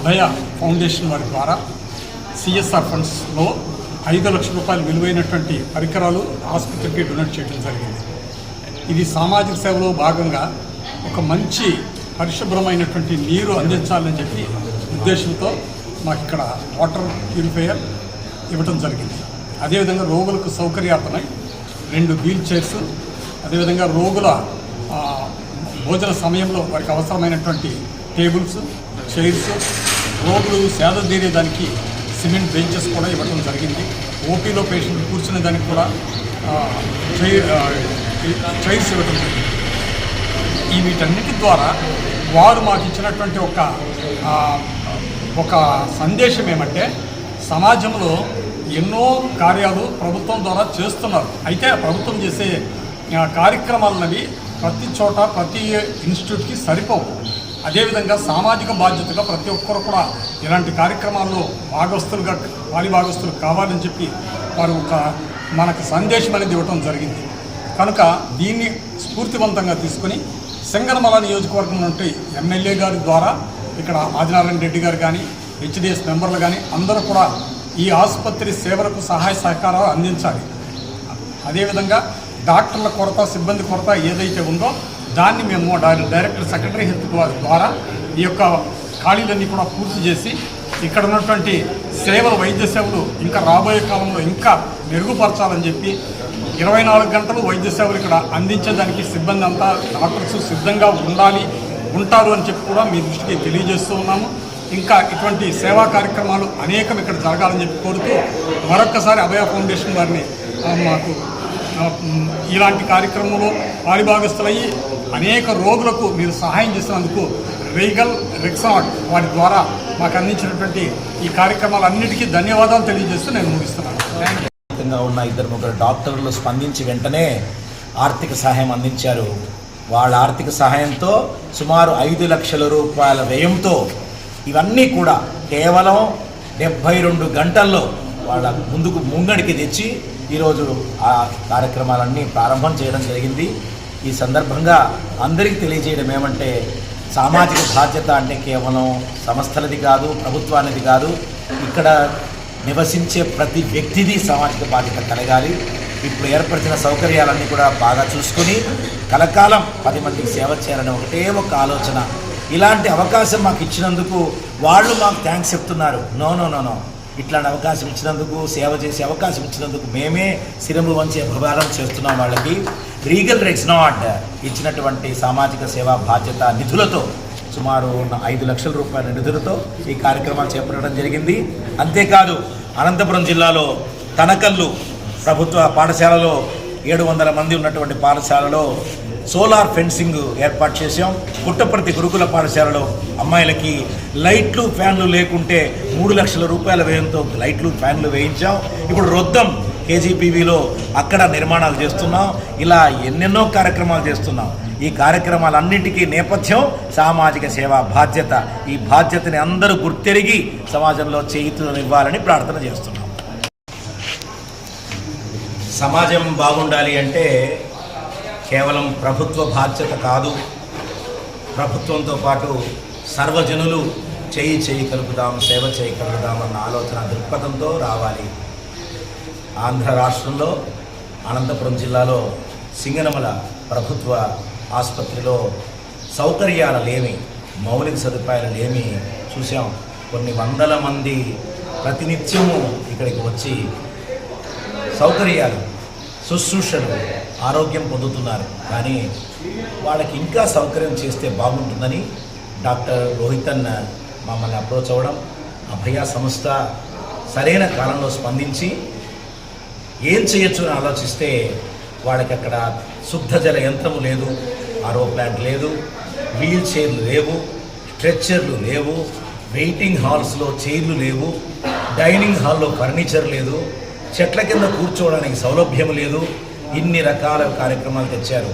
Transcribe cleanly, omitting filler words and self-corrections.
అభయ foundation వారి ద్వారా CSR ఫండ్స్లో 5 లక్షల రూపాయలు విలువైనటువంటి పరికరాలు ఆసుపత్రికి డొనేట్ చేయడం జరిగింది. ఇది సామాజిక సేవలో భాగంగా ఒక మంచి పరిశుభ్రమైనటువంటి నీరు అందించాలని చెప్పి ఉద్దేశంతో మాకు ఇక్కడ వాటర్ ప్యూరిఫైయర్ ఇవ్వటం జరిగింది. అదేవిధంగా రోగులకు సౌకర్యార్థమై 2 వీల్ చైర్స్, అదేవిధంగా రోగుల భోజన సమయంలో వారికి అవసరమైనటువంటి టేబుల్స్, చైర్స్, రోగులు సేద తీరేదానికి సిమెంట్ బెంచెస్ కూడా ఇవ్వడం జరిగింది. ఓపీలో పేషెంట్లు కూర్చునే దానికి కూడా చైర్స్ ఇవ్వడం జరిగింది. ఈ వీటన్నిటి ద్వారా వారు మాకు ఇచ్చినటువంటి ఒక సందేశం ఏమంటే, సమాజంలో ఎన్నో కార్యాలు ప్రభుత్వం ద్వారా చేస్తున్నారు. అయితే ప్రభుత్వం చేసే కార్యక్రమాలన్నవి ప్రతి చోట ప్రతి ఇన్స్టిట్యూట్కి సరిపోవు. అదేవిధంగా సామాజిక బాధ్యతగా ప్రతి ఒక్కరు కూడా ఇలాంటి కార్యక్రమాల్లో భాగస్తులు కావాలని చెప్పి వారు మనకు సందేశం అనేది ఇవ్వటం జరిగింది. కనుక దీన్ని స్ఫూర్తివంతంగా తీసుకుని సింగనమల నియోజకవర్గం నుండి ఎమ్మెల్యే గారి ద్వారా ఇక్కడ ఆదినారాయణ రెడ్డి గారు కానీ, హెచ్డిఎస్ మెంబర్లు కానీ అందరూ కూడా ఈ ఆసుపత్రి సేవలకు సహాయ సహకారాలు అందించాలి. అదేవిధంగా డాక్టర్ల కొరత, సిబ్బంది కొరత ఏదైతే ఉందో దాన్ని మేము డైరెక్టర్ సెక్రటరీ హెల్త్ ద్వారా ఈ యొక్క ఖాళీలన్నీ కూడా పూర్తి చేసి ఇక్కడ ఉన్నటువంటి సేవలు, వైద్య సేవలు ఇంకా రాబోయే కాలంలో ఇంకా మెరుగుపరచాలని చెప్పి 24 గంటలు వైద్య సేవలు ఇక్కడ అందించేదానికి సిబ్బంది అంతా, డాక్టర్స్ సిద్ధంగా ఉంటారు అని చెప్పి కూడా మీ దృష్టికి తెలియజేస్తూ ఉన్నాము. ఇంకా ఇటువంటి సేవా కార్యక్రమాలు అనేకం ఇక్కడ జరగాలని చెప్పి కోరుతూ మరొక్కసారి అభయ ఫౌండేషన్ వారిని మాకు ఇలాంటి కార్యక్రమంలో పాలిభాగస్తులయ్యి అనేక రోగులకు మీరు సహాయం చేసినందుకు రీగల్ రెక్సాట్ వారి ద్వారా మాకు అందించినటువంటి ఈ కార్యక్రమాలన్నిటికీ ధన్యవాదాలు తెలియజేస్తూ నేను ముగిస్తున్నాను. ఉన్న 2-3 డాక్టర్లు స్పందించి వెంటనే ఆర్థిక సహాయం అందించారు. వాళ్ళ ఆర్థిక సహాయంతో సుమారు 5 లక్షల రూపాయల వ్యయంతో ఇవన్నీ కూడా కేవలం 72 గంటల్లో వాళ్ళ ముంగడికి తెచ్చి ఈరోజు ఆ కార్యక్రమాలన్నీ ప్రారంభం చేయడం జరిగింది. ఈ సందర్భంగా అందరికీ తెలియజేయడం ఏమంటే, సామాజిక బాధ్యత అంటే కేవలం సంస్థలది కాదు, ప్రభుత్వానిది కాదు, ఇక్కడ నివసించే ప్రతి వ్యక్తిది సామాజిక బాధ్యత కలగాలి. ఇప్పుడు ఏర్పరిచిన సౌకర్యాలన్నీ కూడా బాగా చూసుకొని కలకాలం 10 మందికి సేవ చేయాలని ఒకటే ఒక ఆలోచన. ఇలాంటి అవకాశం మాకు ఇచ్చినందుకు వాళ్ళు మాకు థ్యాంక్స్ చెప్తున్నారు. నో ఇట్లాంటి అవకాశం ఇచ్చినందుకు, సేవ చేసే అవకాశం ఇచ్చినందుకు మేమే శిరము వంచి అభివాదం చేస్తున్నాం వాళ్ళకి. రీగల్ రెక్సాట్ ఇచ్చినటువంటి సామాజిక సేవా బాధ్యత నిధులతో సుమారు 5 లక్షల రూపాయల నిధులతో ఈ కార్యక్రమాలు చేపట్టడం జరిగింది. అంతేకాదు అనంతపురం జిల్లాలో తనకల్లు ప్రభుత్వ పాఠశాలలో 700 మంది ఉన్నటువంటి పాఠశాలలో సోలార్ ఫెన్సింగ్ ఏర్పాటు చేసాం. పుట్టపర్తి గురుకుల పాఠశాలలో అమ్మాయిలకి లైట్లు, ఫ్యాన్లు లేకుంటే 3 లక్షల రూపాయల వ్యయంతో లైట్లు, ఫ్యాన్లు వేయించాం. ఇప్పుడు రొద్దం కేజీపీవీలో అక్కడ నిర్మాణాలు చేస్తున్నాం. ఇలా ఎన్నెన్నో కార్యక్రమాలు చేస్తున్నాం. ఈ కార్యక్రమాలన్నింటికీ నేపథ్యం సామాజిక సేవా బాధ్యత. ఈ బాధ్యతని అందరూ గుర్తెరిగి సమాజంలో చేయూతనివ్వాలని ప్రార్థన చేస్తున్నాం. సమాజం బాగుండాలి అంటే కేవలం ప్రభుత్వ బాధ్యత కాదు, ప్రభుత్వంతో పాటు సర్వజనులు చేయి కలుపుదాం, సేవ చేయగలుగుదాం అన్న ఆలోచన దృక్పథంతో రావాలి. ఆంధ్ర రాష్ట్రంలో అనంతపురం జిల్లాలో సింగనమల ప్రభుత్వ ఆసుపత్రిలో సౌకర్యాల లేమి, మౌలిక సదుపాయాలు లేమి చూసాం. కొన్ని వందల మంది ప్రతినిత్యము ఇక్కడికి వచ్చి సౌకర్యాలు, శుశ్రూషలు, ఆరోగ్యం పొందుతున్నారు. కానీ వాళ్ళకి ఇంకా సౌకర్యం చేస్తే బాగుంటుందని డాక్టర్ రోహితన్ మమ్మల్ని అప్రోచ్ అవ్వడం, అభయ సంస్థ సరైన కాలంలో స్పందించి ఏం చేయొచ్చు అని ఆలోచిస్తే వాళ్ళకి అక్కడ శుద్ధ జల యంత్రము లేదు, ఆరో ప్లాంట్ లేదు, వీల్ చైర్లు లేవు, స్ట్రెచ్చర్లు లేవు, వెయిటింగ్ హాల్స్లో చైర్లు లేవు, డైనింగ్ హాల్లో ఫర్నిచర్ లేదు, చెట్ల కింద కూర్చోవడానికి సౌలభ్యం లేదు. ఇన్ని రకాల కార్యక్రమాలు తెచ్చారు.